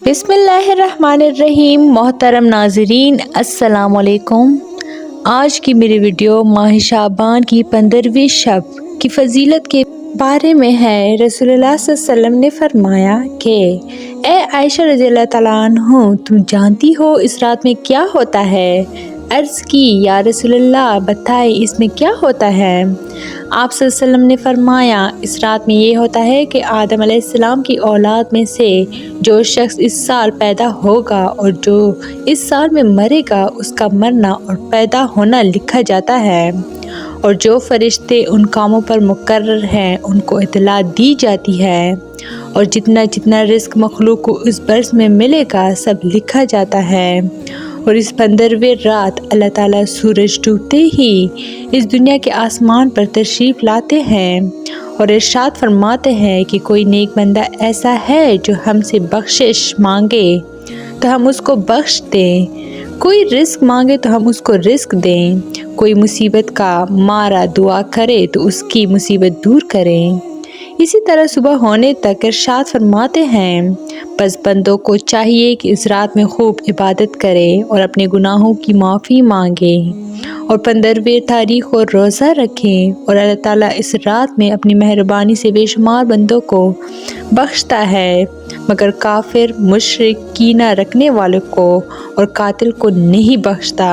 बिस्मिल्लाहिर्रहमानिर्रहीम। मोहतरम नाज़रीन, अस्सलाम वालेकुम। आज की मेरी वीडियो माह शाबान की 15वीं शब की फ़जीलत के बारे में है। रसूलुल्लाह सल्लल्लाहु अलैहि वसल्लम ने फरमाया कि ए आयशा रज़ियल्लाहु तआला अन्हा, तुम जानती हो इस रात में क्या होता है? अर्ज़ की, या रसूलल्लाह बताएं इसमें क्या होता है? आप सल्लल्लाहु अलैहि वसल्लम ने फरमाया, इस रात में ये होता है कि आदम अलैहिस्सलाम की औलाद में से जो शख्स इस साल पैदा होगा और जो इस साल में मरेगा, उसका मरना और पैदा होना लिखा जाता है, और जो फरिश्ते उन कामों पर मुकर्रर हैं उनको इत्तला दी जाती है, और जितना जितना रिस्क मखलूक को इस बरस में मिलेगा सब लिखा जाता है। और इस 15वीं रात अल्लाह ताला सूरज डूबते ही इस दुनिया के आसमान पर तशरीफ़ लाते हैं और इरशाद फरमाते हैं कि कोई नेक बंदा ऐसा है जो हमसे बख्शिश मांगे तो हम उसको बख्श दें, कोई रिस्क मांगे तो हम उसको रिस्क दें, कोई मुसीबत का मारा दुआ करे तो उसकी मुसीबत दूर करें। इसी तरह सुबह होने तक इरशाद फरमाते हैं, बस बंदों को चाहिए कि इस रात में खूब इबादत करें और अपने गुनाहों की माफ़ी मांगें और 15वीं तारीख को रोज़ा रखें, और अल्लाह ताला इस रात में अपनी मेहरबानी से बेशुमार बंदों को बख्शता है, मगर काफिर, मुशरिक, कीना रखने वालों को और कातिल को नहीं बख्शता।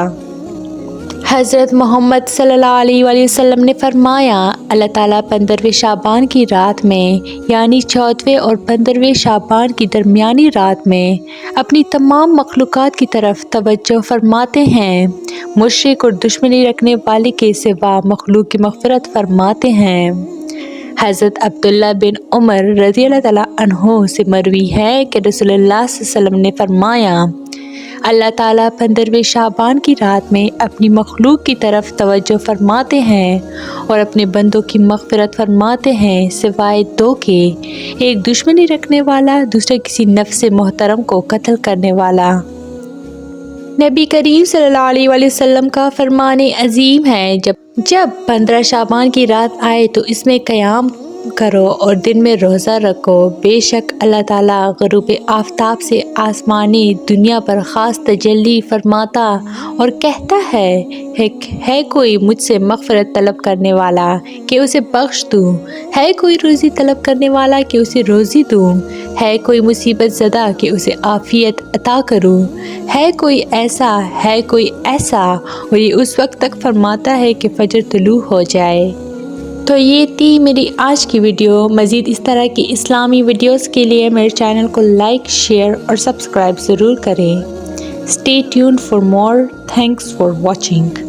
हज़रत मोहम्मद सल्लल्लाहु अलैहि वसल्लम ने फरमाया, अल्लाह ताला 15वें शाबान की रात में यानी 14वें और 15वें शाबान की दरमियानी रात में अपनी तमाम मखलूक़ात की तरफ तवज्जो फरमाते हैं। मुशरिक और दुश्मनी रखने वाले के सिवा मखलूक की मग़फ़िरत फरमाते हैं। हज़रत अब्दुल्ला बिन उमर रज़ियल्लाहु तआला अन्हु से मरवी है कि रसूलुल्लाह सल्लल्लाहु अलैहि वसल्लम ने फरमाया, अल्लाह ताला 15वें शाबान की रात में अपनी मखलूक की तरफ तवज्जो फरमाते हैं और अपने बंदों की मग़फ़िरत फरमाते हैं, सिवाय दो के, एक दुश्मनी रखने वाला, दूसरा किसी नफ्स मोहतरम को कत्ल करने वाला। नबी करीम सल्लल्लाहु अलैहि वसल्लम का फरमाने अजीम है, जब 15 शाबान की रात आए तो इसमें क़याम करो और दिन में रोज़ा रखो। बेशक अल्लाह ताला ग़ुरूब आफ़ताब से आसमानी दुनिया पर ख़ास तजल्ली फरमाता और कहता है कोई मुझसे मग़फ़िरत तलब करने वाला कि उसे बख्श दूँ, है कोई रोज़ी तलब करने वाला कि उसे रोज़ी दूँ, है कोई मुसीबत ज़दा कि उसे आफ़ियत अता करूँ, है कोई ऐसा, और ये उस वक्त तक फरमाता है कि फ़जर तुलू हो जाए। तो ये थी मेरी आज की वीडियो। मज़ीद इस तरह की इस्लामी वीडियोस के लिए मेरे चैनल को लाइक, शेयर और सब्सक्राइब ज़रूर करें। Stay tuned for more. Thanks for watching.